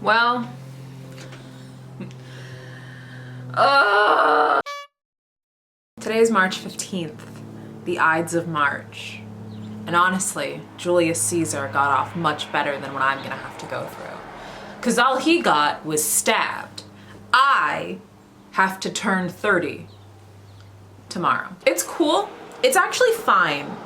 Well, today's March 15th, the Ides of March. And honestly, Julius Caesar got off much better than what I'm gonna have to go through. Cause all he got was stabbed. I have to turn 30 tomorrow. It's cool. It's actually fine.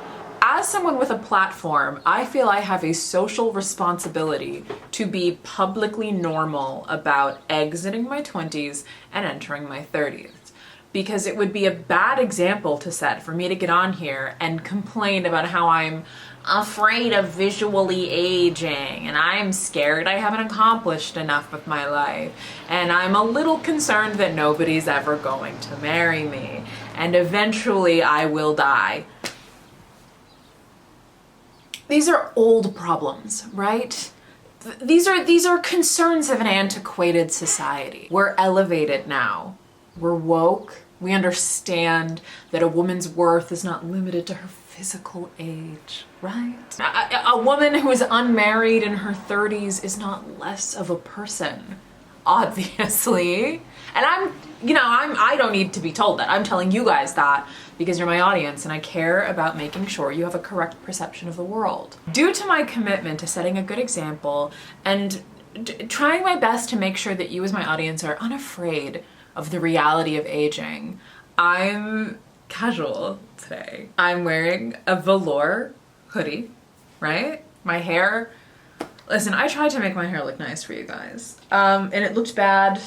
As someone with a platform, I feel I have a social responsibility to be publicly normal about exiting my 20s and entering my 30s. Because it would be a bad example to set for me to get on here and complain about how I'm afraid of visually aging and I'm scared I haven't accomplished enough with my life and I'm a little concerned that nobody's ever going to marry me and eventually I will die. These are old problems, right? These are concerns of an antiquated society. We're elevated now. We're woke. We understand that a woman's worth is not limited to her physical age, right? A woman who is unmarried in her 30s is not less of a person, obviously. And I don't need to be told that. I'm telling you guys that because you're my audience and I care about making sure you have a correct perception of the world. Due to my commitment to setting a good example and trying my best to make sure that you as my audience are unafraid of the reality of aging, I'm casual today. I'm wearing a velour hoodie, right? My hair, listen, I tried to make my hair look nice for you guys. And it looked bad.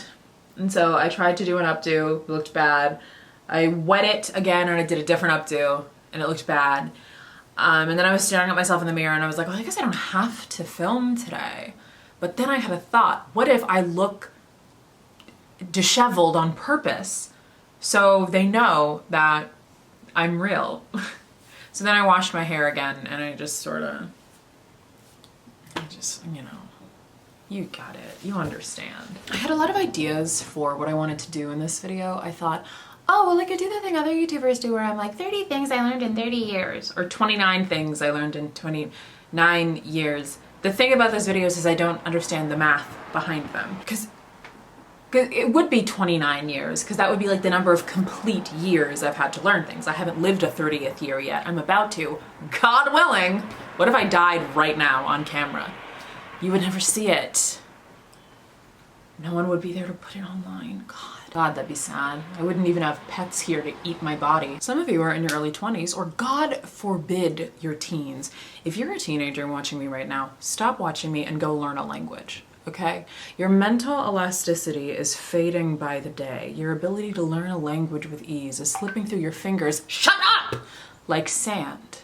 And so I tried to do an updo, it looked bad. I wet it again and I did a different updo and it looked bad. And then I was staring at myself in the mirror and I was like, well, I guess I don't have to film today. But then I had a thought, what if I look disheveled on purpose so they know that I'm real? So then I washed my hair again and I just you got it, you understand. I had a lot of ideas for what I wanted to do in this video. I thought, oh, well, I could do the thing other YouTubers do where I'm like 30 things I learned in 30 years or 29 things I learned in 29 years. The thing about those videos is I don't understand the math behind them because it would be 29 years because that would be like the number of complete years I've had to learn things. I haven't lived a 30th year yet. I'm about to, God willing. What if I died right now on camera? You would never see it. No one would be there to put it online. God, that'd be sad. I wouldn't even have pets here to eat my body. Some of you are in your early 20s, or God forbid your teens. If you're a teenager watching me right now, stop watching me and go learn a language, okay? Your mental elasticity is fading by the day. Your ability to learn a language with ease is slipping through your fingers, shut up! Like sand.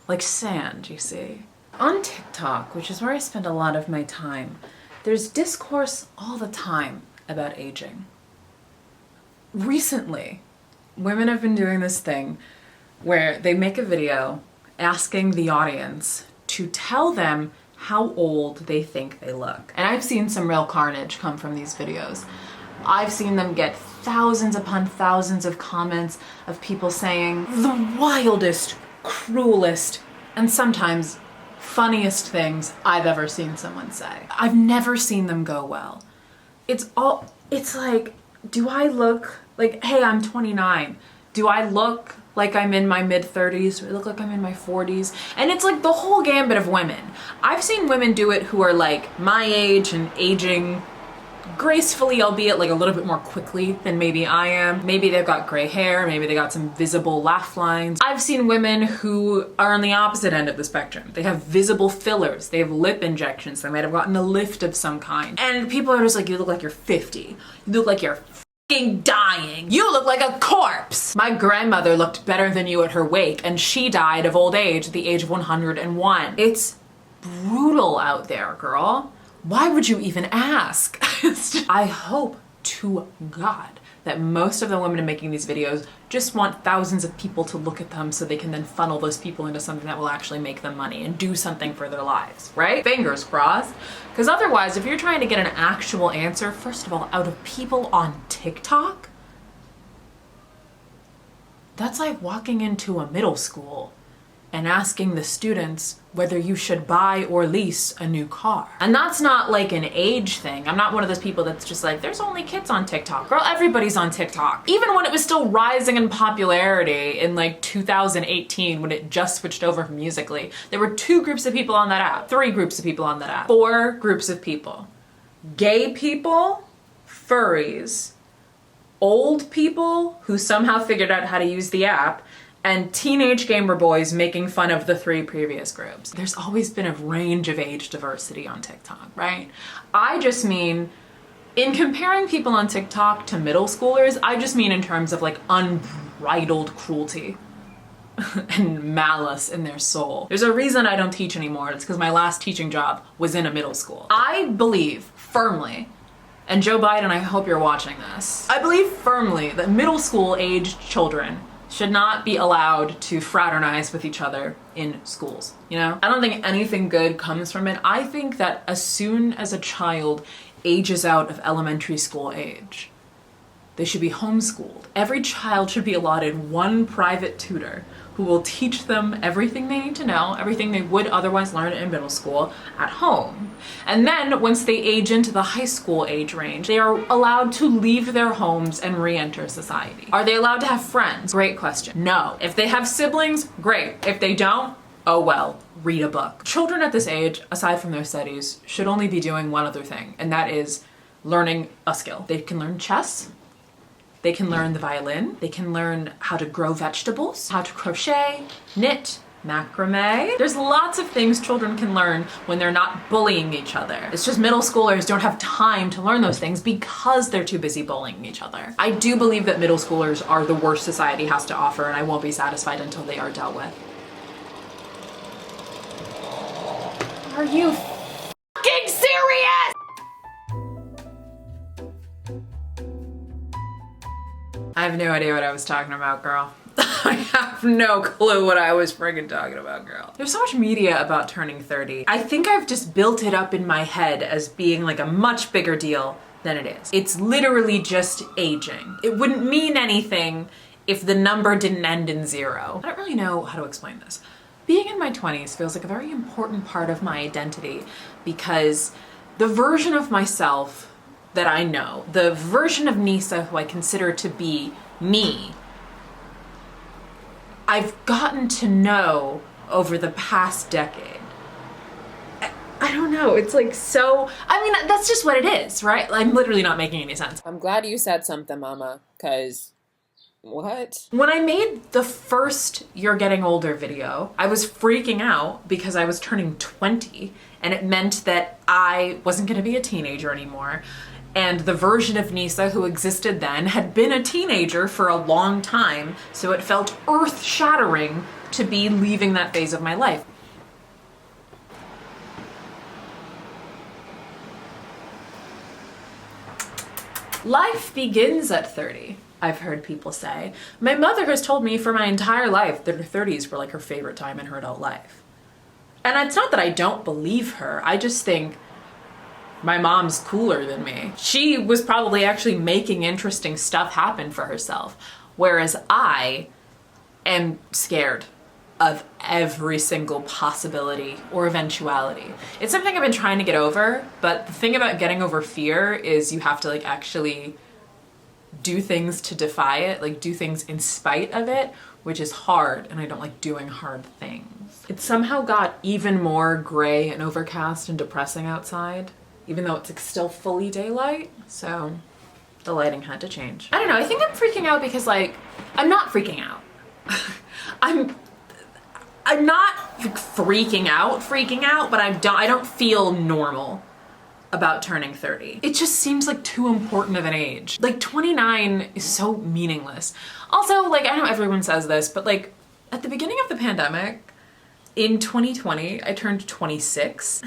Like sand, you see? On TikTok, which is where I spend a lot of my time, there's discourse all the time about aging. Recently, women have been doing this thing where they make a video asking the audience to tell them how old they think they look. And I've seen some real carnage come from these videos. I've seen them get thousands upon thousands of comments of people saying the wildest, cruelest, and sometimes funniest things I've ever seen someone say. I've never seen them go well. It's like, do I look like, hey, I'm 29. Do I look like I'm in my mid-30s? Do I look like I'm in my 40s? And it's like the whole gambit of women. I've seen women do it who are like my age and aging gracefully, albeit like a little bit more quickly than maybe I am. Maybe they've got gray hair, maybe they got some visible laugh lines. I've seen women who are on the opposite end of the spectrum. They have visible fillers, they have lip injections, they might have gotten a lift of some kind. And people are just like, you look like you're 50. You look like you're f***ing dying. You look like a corpse. My grandmother looked better than you at her wake and she died of old age at the age of 101. It's brutal out there, girl. Why would you even ask? I hope to God that most of the women making these videos just want thousands of people to look at them so they can then funnel those people into something that will actually make them money and do something for their lives, right? Fingers crossed. Because otherwise, if you're trying to get an actual answer, first of all, out of people on TikTok, that's like walking into a middle school and asking the students whether you should buy or lease a new car. And that's not like an age thing. I'm not one of those people that's just like, there's only kids on TikTok. Girl, everybody's on TikTok. Even when it was still rising in popularity in like 2018, when it just switched over from Musical.ly, there were 2 groups of people on that app, 3 groups of people on that app, 4 groups of people. Gay people, furries, old people who somehow figured out how to use the app, and teenage gamer boys making fun of the 3 previous groups. There's always been a range of age diversity on TikTok, right? I just mean, in comparing people on TikTok to middle schoolers, I just mean in terms of like unbridled cruelty and malice in their soul. There's a reason I don't teach anymore. It's because my last teaching job was in a middle school. I believe firmly, and Joe Biden, I hope you're watching this, I believe firmly that middle school aged children should not be allowed to fraternize with each other in schools, you know? I don't think anything good comes from it. I think that as soon as a child ages out of elementary school age, they should be homeschooled. Every child should be allotted one private tutor who will teach them everything they need to know, everything they would otherwise learn in middle school at home. And then once they age into the high school age range, they are allowed to leave their homes and re-enter society. Are they allowed to have friends? Great question. No. If they have siblings, great. If they don't, oh well, read a book. Children at this age, aside from their studies, should only be doing one other thing, and that is learning a skill. They can learn chess, they can learn the violin, they can learn how to grow vegetables, how to crochet, knit, macrame. There's lots of things children can learn when they're not bullying each other. It's just middle schoolers don't have time to learn those things because they're too busy bullying each other. I do believe that middle schoolers are the worst society has to offer, and I won't be satisfied until they are dealt with. Are you f***ing serious? I have no idea what I was talking about, girl. I have no clue what I was friggin' talking about, girl. There's so much media about turning 30. I think I've just built it up in my head as being like a much bigger deal than it is. It's literally just aging. It wouldn't mean anything if the number didn't end in 0. I don't really know how to explain this. Being in my 20s feels like a very important part of my identity because the version of myself that I know, the version of Nisa who I consider to be me, I've gotten to know over the past decade. I don't know, it's like so, I mean, that's just what it is, right? I'm literally not making any sense. I'm glad you said something, mama, because what? When I made the first You're Getting Older video, I was freaking out because I was turning 20 and it meant that I wasn't gonna be a teenager anymore. And the version of Nisa who existed then had been a teenager for a long time, so it felt earth-shattering to be leaving that phase of my life. Life begins at 30, I've heard people say. My mother has told me for my entire life that her 30s were like her favorite time in her adult life. And it's not that I don't believe her, I just think my mom's cooler than me. She was probably actually making interesting stuff happen for herself, whereas I am scared of every single possibility or eventuality. It's something I've been trying to get over, but the thing about getting over fear is you have to like actually do things to defy it, like do things in spite of it, which is hard, and I don't like doing hard things. It somehow got even more gray and overcast and depressing outside, even though it's like still fully daylight, so the lighting had to change. I don't know, I think I'm freaking out because like, I'm not freaking out. I'm not freaking out, but I don't feel normal about turning 30. It just seems like too important of an age. Like 29 is so meaningless. Also, like I know everyone says this, but like at the beginning of the pandemic, in 2020, I turned 26.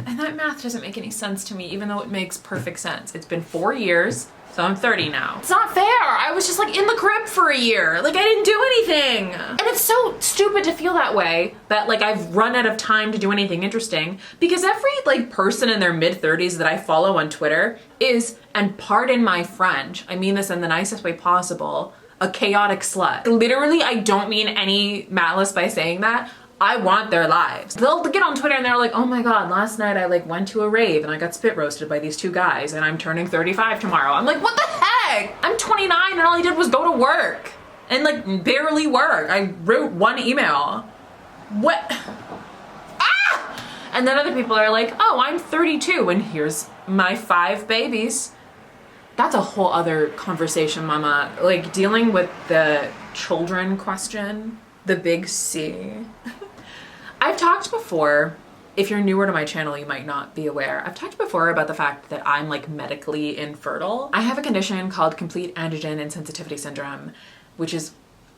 And that math doesn't make any sense to me, even though it makes perfect sense. It's been 4 years, so I'm 30 now. It's not fair. I was just like in the crib for a year. Like I didn't do anything. And it's so stupid to feel that way, that like I've run out of time to do anything interesting, because every like person in their mid-30s that I follow on Twitter is, and pardon my French, I mean this in the nicest way possible, a chaotic slut. Literally, I don't mean any malice by saying that. I want their lives. They'll get on Twitter and they're like, oh my God, last night I like went to a rave and I got spit roasted by these two guys and I'm turning 35 tomorrow. I'm like, what the heck? I'm 29 and all I did was go to work and like barely work. I wrote one email. What? Ah! And then other people are like, oh, I'm 32 and here's my 5 babies. That's a whole other conversation, mama. Like dealing with the children question, the big C. I've talked before, if you're newer to my channel, you might not be aware. I've talked before about the fact that I'm like medically infertile. I have a condition called complete androgen insensitivity syndrome, which is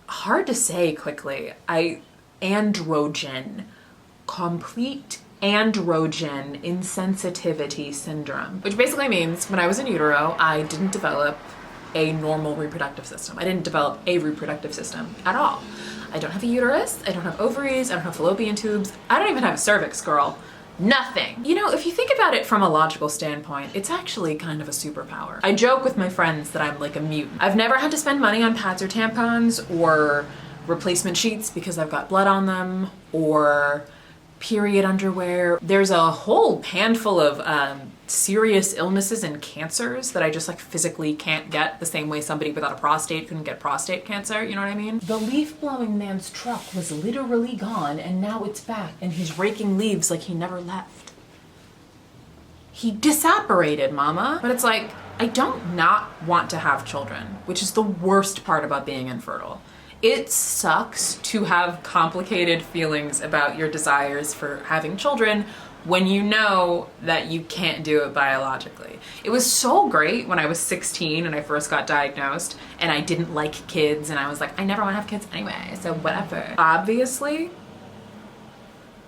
hard to say quickly. Androgen, complete androgen insensitivity syndrome, which basically means when I was in utero, I didn't develop a normal reproductive system. I didn't develop a reproductive system at all. I don't have a uterus, I don't have ovaries, I don't have fallopian tubes, I don't even have a cervix, girl. Nothing. You know, if you think about it from a logical standpoint, it's actually kind of a superpower. I joke with my friends that I'm like a mutant. I've never had to spend money on pads or tampons or replacement sheets because I've got blood on them, or period underwear. There's a whole handful of serious illnesses and cancers that I just like physically can't get the same way somebody without a prostate couldn't get prostate cancer, you know what I mean? The leaf blowing man's truck was literally gone and now it's back and he's raking leaves like he never left. He disapparated, mama. But it's like, I don't not want to have children, which is the worst part about being infertile. It sucks to have complicated feelings about your desires for having children when you know that you can't do it biologically. It was so great when I was 16 and I first got diagnosed and I didn't like kids and I was like, I never want to have kids anyway, so whatever. Obviously,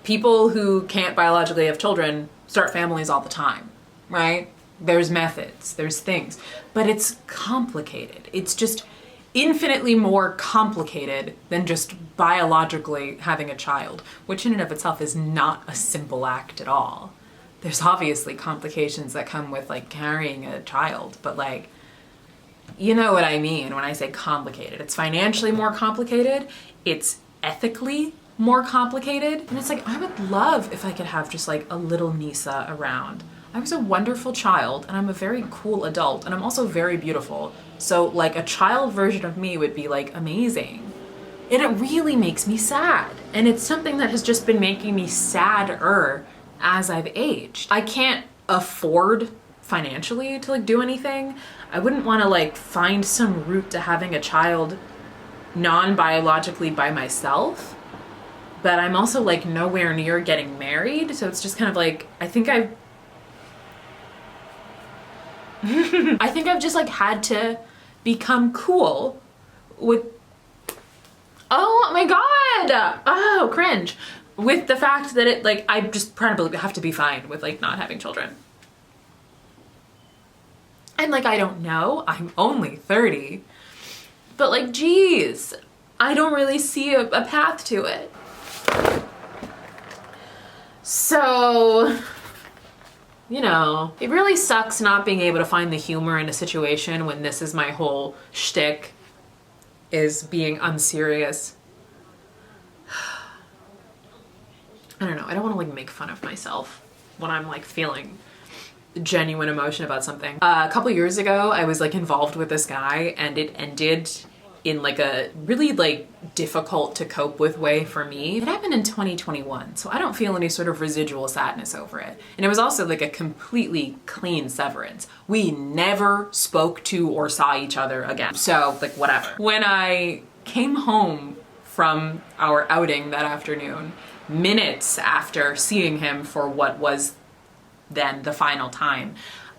people who can't biologically have children start families all the time, right? There's methods, there's things, but it's complicated. It's just infinitely more complicated than just biologically having a child, which in and of itself is not a simple act at all. There's obviously complications that come with like carrying a child, but like, you know what I mean when I say complicated. It's financially more complicated, it's ethically more complicated, and it's like, I would love if I could have just like a little Nisa around. I was a wonderful child and I'm a very cool adult and I'm also very beautiful. So like a child version of me would be like amazing. And it really makes me sad. And it's something that has just been making me sadder as I've aged. I can't afford financially to like do anything. I wouldn't want to like find some route to having a child non-biologically by myself. But I'm also like nowhere near getting married. So it's just kind of like, I think I've just like had to become cool with, oh my God, oh, cringe, with the fact that it like, I just probably have to be fine with like not having children. And like, I don't know, I'm only 30, but like, geez, I don't really see a path to it. So, you know, it really sucks not being able to find the humor in a situation when this is my whole shtick, is being unserious. I don't know, I don't want to like make fun of myself when I'm like feeling genuine emotion about something. A couple years ago, I was like involved with this guy and it ended in like a really like difficult to cope with way for me. It happened in 2021, so I don't feel any sort of residual sadness over it. And it was also like a completely clean severance. We never spoke to or saw each other again. So like whatever. When I came home from our outing that afternoon, minutes after seeing him for what was then the final time,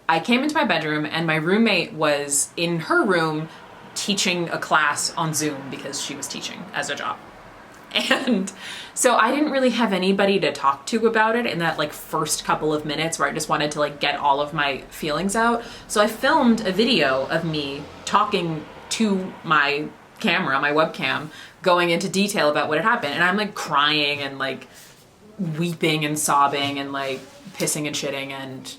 I came into my bedroom and my roommate was in her room teaching a class on Zoom because she was teaching as a job. And so I didn't really have anybody to talk to about it in that like first couple of minutes where I just wanted to like get all of my feelings out. So I filmed a video of me talking to my camera, my webcam, going into detail about what had happened. And I'm like crying and like weeping and sobbing and like pissing and shitting and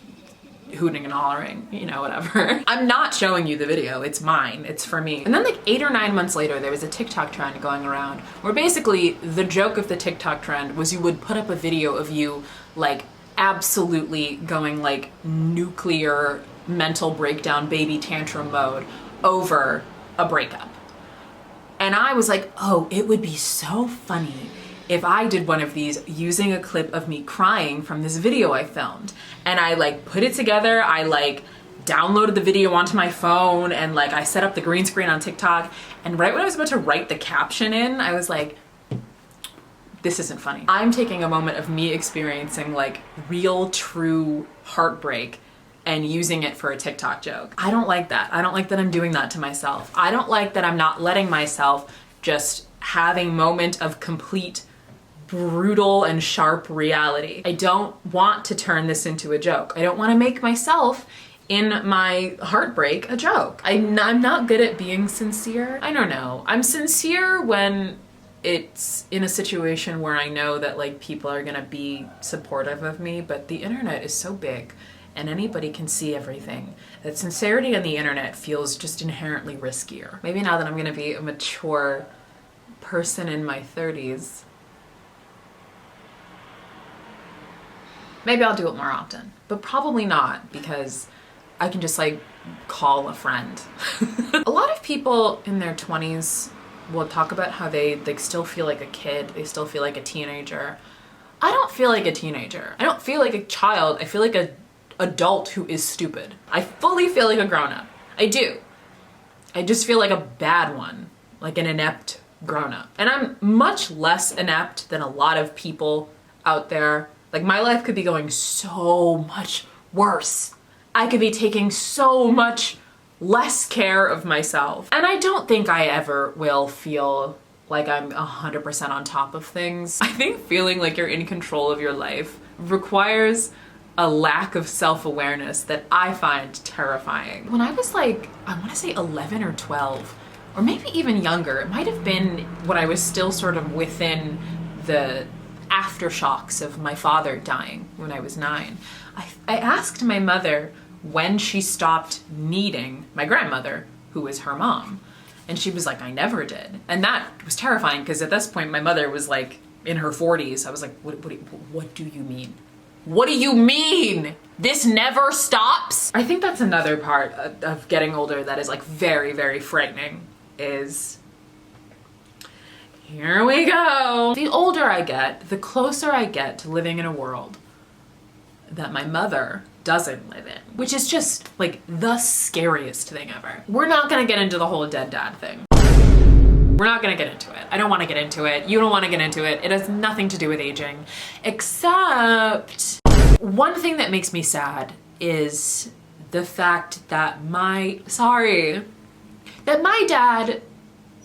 hooting and hollering, you know, whatever. I'm not showing you the video, it's mine, it's for me. And then like 8 or 9 months later, there was a TikTok trend going around where basically the joke of the TikTok trend was you would put up a video of you like absolutely going like nuclear mental breakdown baby tantrum mode over a breakup. And I was like, oh, it would be so funny if I did one of these using a clip of me crying from this video I filmed. And I like put it together, I like downloaded the video onto my phone, and like I set up the green screen on TikTok, and right when I was about to write the caption in, I was like, this isn't funny. I'm taking a moment of me experiencing like real, true heartbreak and using it for a TikTok joke. I don't like that. I don't like that I'm doing that to myself. I don't like that I'm not letting myself just have a moment of complete brutal and sharp reality. I don't want to turn this into a joke. I don't want to make myself in my heartbreak a joke. I'm not good at being sincere. I don't know. I'm sincere when it's in a situation where I know that like people are gonna be supportive of me, but the internet is so big and anybody can see everything that sincerity on the internet feels just inherently riskier. Maybe now that I'm gonna be a mature person in my 30s, maybe I'll do it more often, but probably not, because I can just like call a friend. A lot of people in their 20s will talk about how they like still feel like a kid, they still feel like a teenager. I don't feel like a teenager. I don't feel like a child. I feel like an adult who is stupid. I fully feel like a grown-up. I do. I just feel like a bad one, like an inept grown-up. And I'm much less inept than a lot of people out there. Like my life could be going so much worse. I could be taking so much less care of myself. And I don't think I ever will feel like I'm 100% on top of things. I think feeling like you're in control of your life requires a lack of self-awareness that I find terrifying. When I was like, I want to say 11 or 12, or maybe even younger, it might have been when I was still sort of within the aftershocks of my father dying when I was 9. I asked my mother when she stopped needing my grandmother, who was her mom. And she was like, I never did. And that was terrifying because at this point my mother was like in her 40s. I was like, what do you mean? What do you mean? This never stops? I think that's another part of getting older that is like very, very frightening is, here we go. The older I get, the closer I get to living in a world that my mother doesn't live in, which is just like the scariest thing ever. We're not gonna get into the whole dead dad thing. We're not gonna get into it. I don't wanna get into it. You don't wanna get into it. It has nothing to do with aging, except one thing that makes me sad is the fact that my dad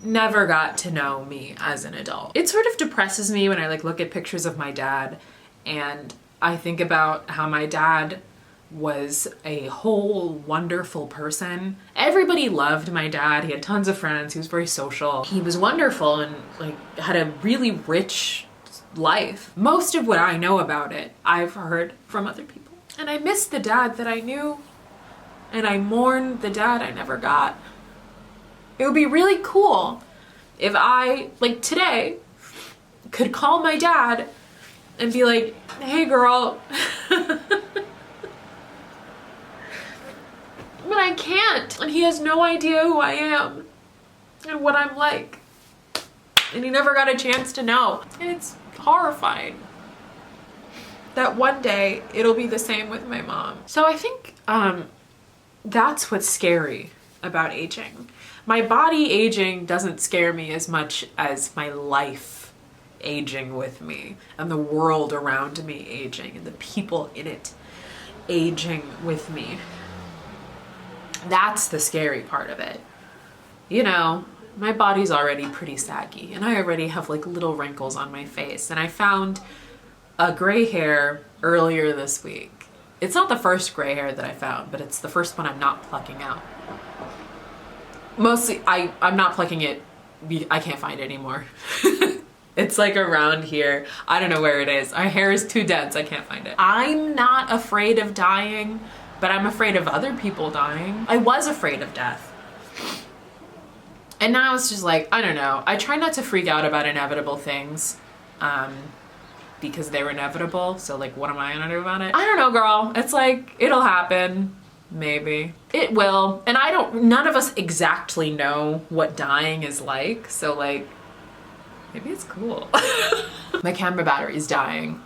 never got to know me as an adult. It sort of depresses me when I like look at pictures of my dad and I think about how my dad was a whole wonderful person. Everybody loved my dad. He had tons of friends. He was very social. He was wonderful and like had a really rich life. Most of what I know about it, I've heard from other people. And I miss the dad that I knew, and I mourn the dad I never got. It would be really cool if I, like today, could call my dad and be like, hey girl. But I can't, and he has no idea who I am and what I'm like. And he never got a chance to know. And it's horrifying that one day it'll be the same with my mom. So I think that's what's scary about aging. My body aging doesn't scare me as much as my life aging with me and the world around me aging and the people in it aging with me. That's the scary part of it. You know, my body's already pretty saggy and I already have like little wrinkles on my face, and I found a gray hair earlier this week. It's not the first gray hair that I found, but it's the first one I'm not plucking out. Mostly, I'm not plucking it, I can't find it anymore. It's like around here. I don't know where it is. Our hair is too dense, I can't find it. I'm not afraid of dying, but I'm afraid of other people dying. I was afraid of death. And now it's just like, I don't know. I try not to freak out about inevitable things because they're inevitable. So like, what am I gonna do about it? I don't know, girl. It's like, it'll happen. Maybe. It will. And none of us exactly know what dying is like. So like, maybe it's cool. My camera battery is dying.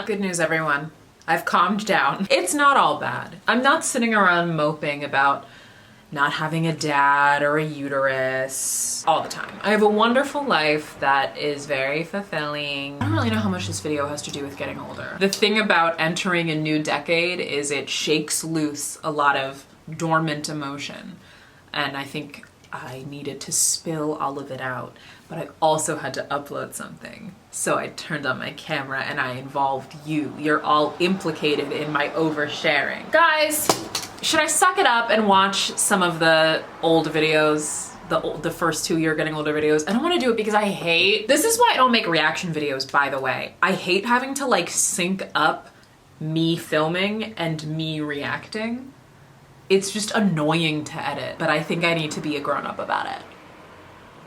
Good news, everyone. I've calmed down. It's not all bad. I'm not sitting around moping about not having a dad or a uterus all the time. I have a wonderful life that is very fulfilling. I don't really know how much this video has to do with getting older. The thing about entering a new decade is it shakes loose a lot of dormant emotion. And I think I needed to spill all of it out, but I also had to upload something. So I turned on my camera and I involved you. You're all implicated in my oversharing. Guys, should I suck it up and watch some of the old videos? The first 2 You're Getting Older videos? I don't want to do it because this is why I don't make reaction videos, by the way. I hate having to like sync up me filming and me reacting. It's just annoying to edit, but I think I need to be a grown-up about it.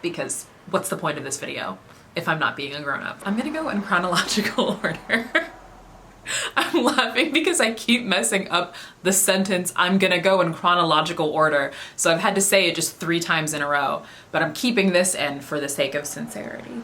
Because what's the point of this video if I'm not being a grown-up? I'm gonna go in chronological order. I'm laughing because I keep messing up the sentence, I'm gonna go in chronological order. So I've had to say it just 3 times in a row, but I'm keeping this in for the sake of sincerity.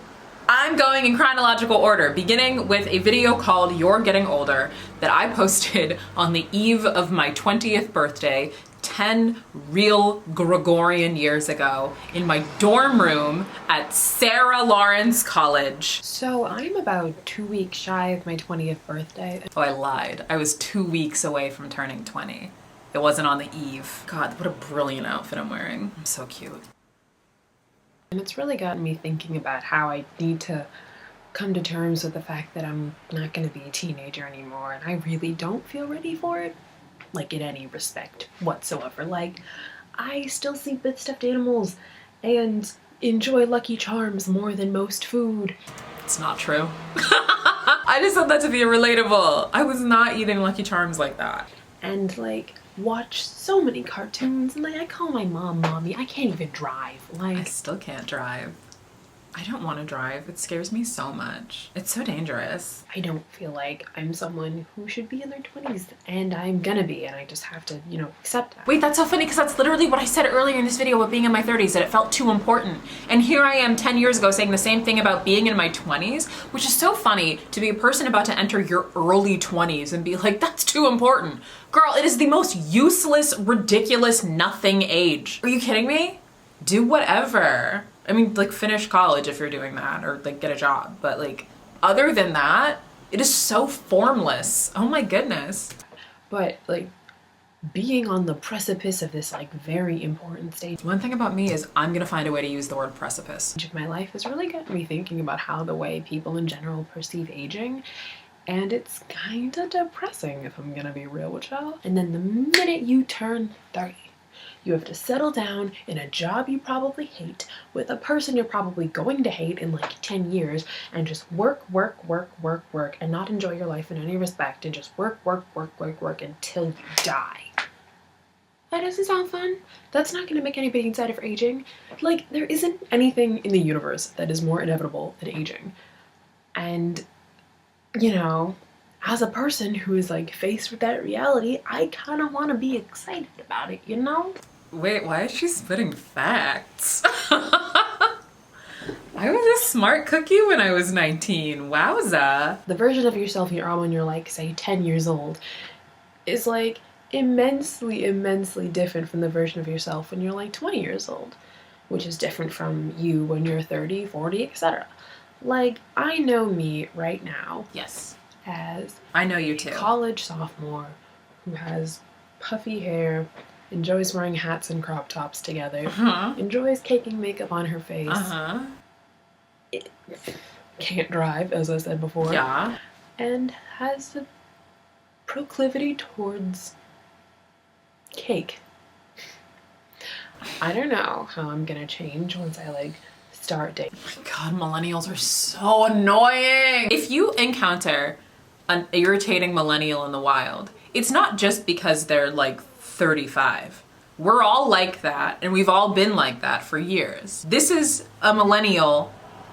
I'm going in chronological order, beginning with a video called You're Getting Older that I posted on the eve of my 20th birthday, 10 real Gregorian years ago, in my dorm room at Sarah Lawrence College. So I'm about 2 weeks shy of my 20th birthday. Oh, I lied. I was 2 weeks away from turning 20. It wasn't on the eve. God, what a brilliant outfit I'm wearing. I'm so cute. And it's really gotten me thinking about how I need to come to terms with the fact that I'm not going to be a teenager anymore, and I really don't feel ready for it, like in any respect whatsoever. Like, I still sleep with stuffed animals and enjoy Lucky Charms more than most food. It's not true. I just thought that to be relatable. I was not eating Lucky Charms like that. And like, watch so many cartoons, and like, I call my mom mommy. I can't even drive. Like, I still can't drive. I don't want to drive. It scares me so much. It's so dangerous. I don't feel like I'm someone who should be in their 20s, and I'm gonna be, and I just have to, you know, accept that. Wait, that's so funny because that's literally what I said earlier in this video about being in my 30s, that it felt too important. And here I am 10 years ago saying the same thing about being in my 20s, which is so funny to be a person about to enter your early 20s and be like, that's too important. Girl, it is the most useless, ridiculous, nothing age. Are you kidding me? Do whatever. I mean, like, finish college if you're doing that, or like get a job. But like, other than that, it is so formless. Oh my goodness. But like, being on the precipice of this like very important stage One thing about me is I'm gonna find a way to use the word precipice. of my life has really gotten me thinking about how the way people in general perceive aging. And it's kind of depressing, if I'm gonna be real with y'all. And then the minute you turn 30, you have to settle down in a job you probably hate with a person you're probably going to hate in like 10 years, and just work, and not enjoy your life in any respect, and just work until you die. That doesn't sound fun. That's not gonna make anybody excited for aging. Like, there isn't anything in the universe that is more inevitable than aging. And, you know, as a person who is like faced with that reality, I kind of want to be excited about it, you know? Wait, why is she spitting facts? I was a smart cookie when I was 19. Wowza. The version of yourself you are when you're like, say, 10 years old is like immensely different from the version of yourself when you're like 20 years old, which is different from you when you're 30, 40, etc. Like, I know me right now. Yes. As I know you too. a college sophomore who has puffy hair, enjoys wearing hats and crop tops together, enjoys caking makeup on her face, can't drive, as I said before, Yeah. and has a proclivity towards cake. I don't know how I'm gonna change once I like start dating. God, millennials are so annoying. If you encounter an irritating millennial in the wild, it's not just because they're like 35. We're all like that, and we've all been like that for years. This is a millennial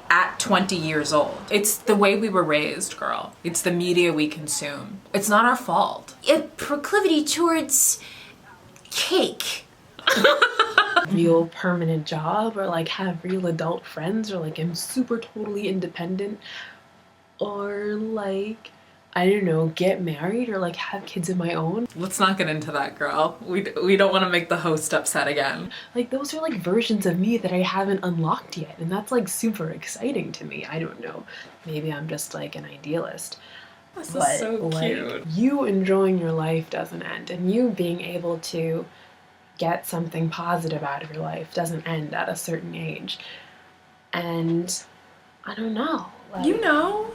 at 20 years old. It's the way we were raised, girl. It's the media we consume. It's not our fault. A proclivity towards cake. Real permanent job, or like have real adult friends, or like am super totally independent, or like, I don't know, get married or like have kids of my own. Let's not get into that, girl. We don't want to make the host upset again. Like those are like versions of me that I haven't unlocked yet, and that's like super exciting to me. I don't know. Maybe I'm just like an idealist. This But is so like cute. you enjoying your life doesn't end, and you being able to get something positive out of your life doesn't end at a certain age. And I don't know. Like, You know?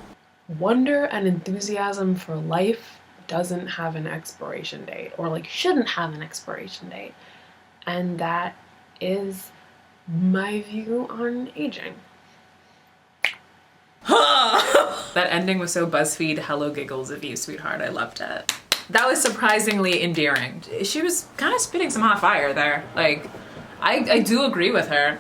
wonder and enthusiasm for life doesn't have an expiration date, or like shouldn't have an expiration date. And that is my view on aging. That ending was so BuzzFeed hello giggles of you, sweetheart. I loved it. That was surprisingly endearing. She was kind of spitting some hot fire there. Like, I do agree with her.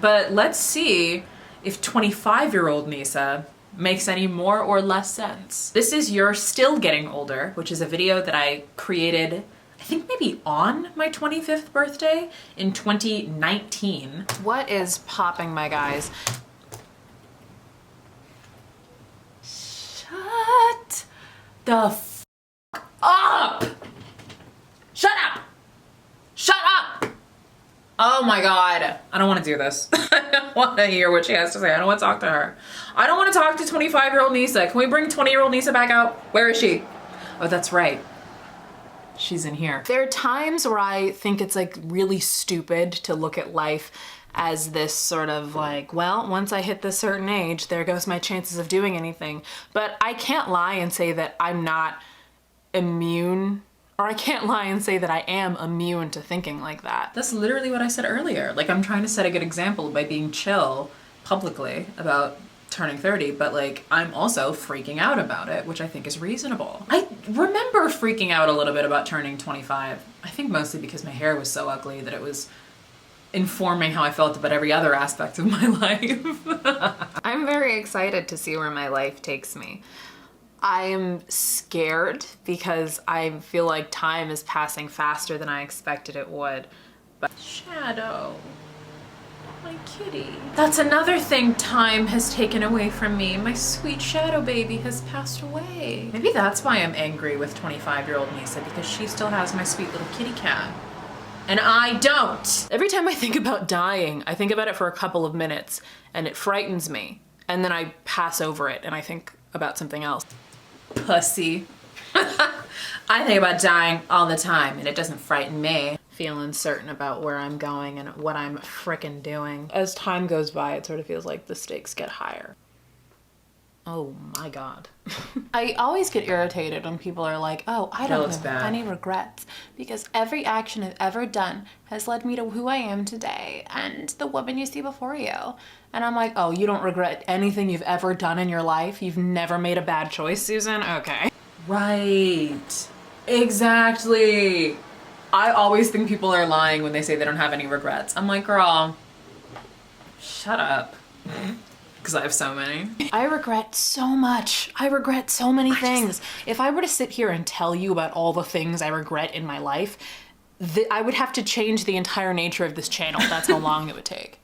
But let's see if 25-year-old Nisa makes any more or less sense. This is You're Still Getting Older, which is a video that I created, I think maybe on my 25th birthday in 2019. What is popping, my guys? Shut the f up! Shut up! Shut up! Oh my god. I don't want to do this. I don't want to hear what she has to say. I don't want to talk to her. I don't want to talk to 25-year-old Nisa. Can we bring 20-year-old Nisa back out? Where is she? Oh, that's right. She's in here. There are times where I think it's like really stupid to look at life as this sort of like, well, once I hit this certain age, there goes my chances of doing anything. But I can't lie and say that I'm not immune, or I can't lie and say that I am immune to thinking like that. That's literally what I said earlier. Like, I'm trying to set a good example by being chill publicly about turning 30, but like, I'm also freaking out about it, which I think is reasonable. I remember freaking out a little bit about turning 25. I think mostly because my hair was so ugly that it was informing how I felt about every other aspect of my life. I'm very excited to see where my life takes me. I am scared because I feel like time is passing faster than I expected it would. But Shadow, my kitty. That's another thing time has taken away from me. My sweet Shadow baby has passed away. Maybe that's why I'm angry with 25-year-old Nisa, because she still has my sweet little kitty cat. And I don't. Every time I think about dying, I think about it for a couple of minutes and it frightens me. And then I pass over it and I think about something else. Pussy. I think about dying all the time and it doesn't frighten me. Feel uncertain about where I'm going and what I'm frickin' doing. As time goes by, it sort of feels like the stakes get higher. Oh my god. I always get irritated when people are like, oh, I don't have any regrets because every action I've ever done has led me to who I am today and the woman you see before you. And I'm like, oh, you don't regret anything you've ever done in your life? You've never made a bad choice, Susan? Okay. Right. Exactly. I always think people are lying when they say they don't have any regrets. I'm like, girl, shut up. Because I have so many. I regret so much. I regret so many things. If I were to sit here and tell you about all the things I regret in my life, I would have to change the entire nature of this channel. That's how long it would take.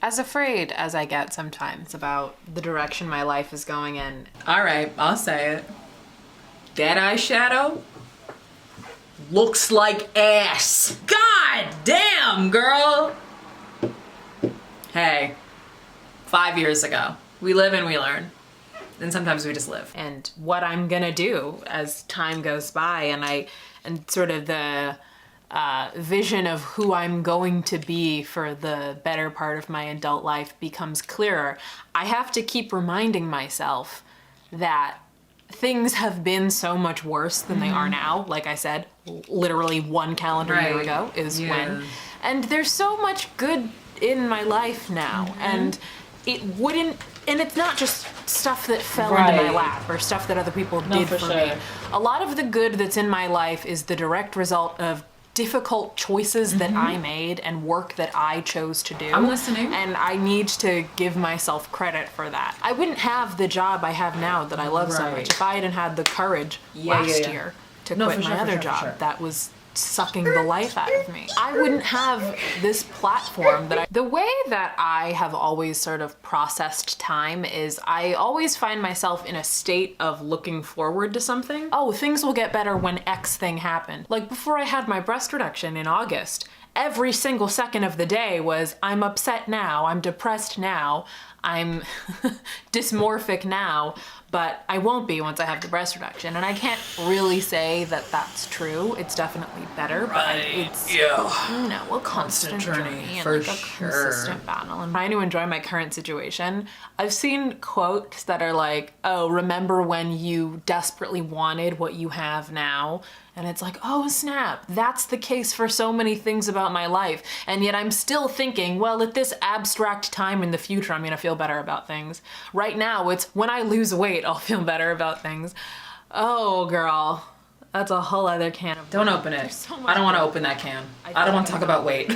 As afraid as I get sometimes about the direction my life is going in. All right, I'll say it. Dead Eye Shadow looks like ass. God damn, girl. Hey. 5 years ago. We live and we learn. And sometimes we just live. And what I'm gonna do as time goes by and sort of the vision of who I'm going to be for the better part of my adult life becomes clearer. I have to keep reminding myself that things have been so much worse than they are now. Like I said, literally one calendar year ago is when. And there's so much good in my life now. And it wouldn't, and it's not just stuff that fell into my lap or stuff that other people did for me. A lot of the good that's in my life is the direct result of difficult choices that I made and work that I chose to do. I'm listening. And I need to give myself credit for that. I wouldn't have the job I have now that I love so much if I hadn't had the courage last year to quit my other job that was sucking the life out of me. I wouldn't have this platform the way that I have always sort of processed time is I always find myself in a state of looking forward to something. Oh, things will get better when X thing happened. Like before I had my breast reduction in August, every single second of the day was, I'm upset now, I'm depressed now, I'm dysmorphic now, but I won't be once I have the breast reduction. And I can't really say that that's true. It's definitely better, but it's, you know, a constant journey and for like a consistent battle. And trying to enjoy my current situation. I've seen quotes that are like, oh, remember when you desperately wanted what you have now? And it's like, oh snap, that's the case for so many things about my life. And yet I'm still thinking, well, at this abstract time in the future, I'm gonna feel better about things. Right now, it's when I lose weight, I'll feel better about things. Oh girl, that's a whole other can of Don't open it. I don't want to open that can. I don't want to talk about weight.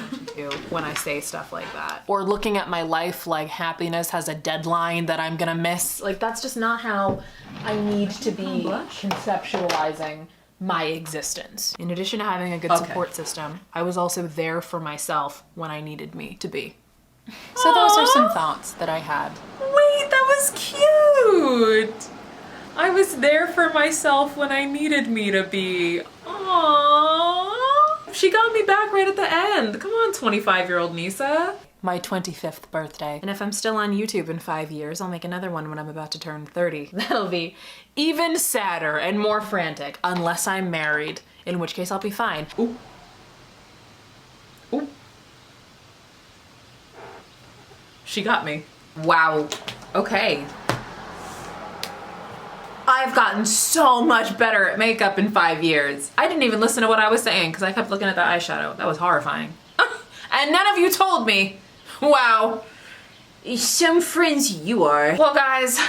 When I say stuff like that. Or looking at my life like happiness has a deadline that I'm gonna miss. Like that's just not how I need to be conceptualizing my existence. In addition to having a good support system, I was also there for myself when I needed me to be. So those are some thoughts that I had. Wait, that was cute. I was there for myself when I needed me to be. Aww. She got me back right at the end. Come on, 25-year-old Nisa. My 25th birthday. And if I'm still on YouTube in 5 years, I'll make another one when I'm about to turn 30. That'll be even sadder and more frantic, unless I'm married, in which case I'll be fine. Ooh. Ooh. She got me. Wow. Okay. I've gotten so much better at makeup in 5 years. I didn't even listen to what I was saying because I kept looking at the eyeshadow. That was horrifying. And none of you told me. Wow. Some friends you are. Well, guys,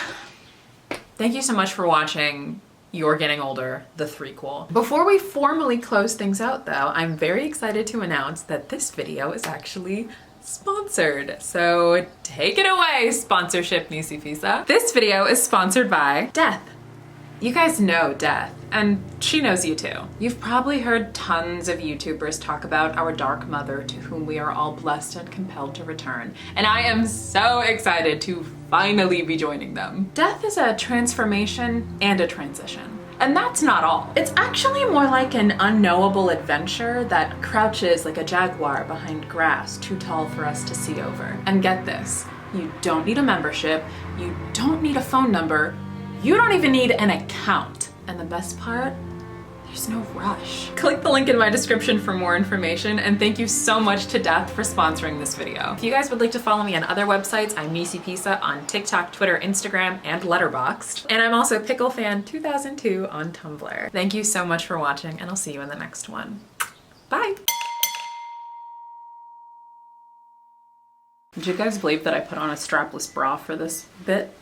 thank you so much for watching You're Getting Older, the threequel. Before we formally close things out though, I'm very excited to announce that this video is actually sponsored. So take it away, sponsorship Nisi Pisa. This video is sponsored by Death. You guys know Death, and she knows you too. You've probably heard tons of YouTubers talk about our dark mother to whom we are all blessed and compelled to return, and I am so excited to finally be joining them. Death is a transformation and a transition. And that's not all. It's actually more like an unknowable adventure that crouches like a jaguar behind grass too tall for us to see over. And get this, you don't need a membership, you don't need a phone number, you don't even need an account. And the best part, there's no rush. Click the link in my description for more information, and thank you so much to Death for sponsoring this video. If you guys would like to follow me on other websites, I'm Nisi Pisa on TikTok, Twitter, Instagram, and Letterboxd. And I'm also PickleFan2002 on Tumblr. Thank you so much for watching, and I'll see you in the next one. Bye! Did you guys believe that I put on a strapless bra for this bit?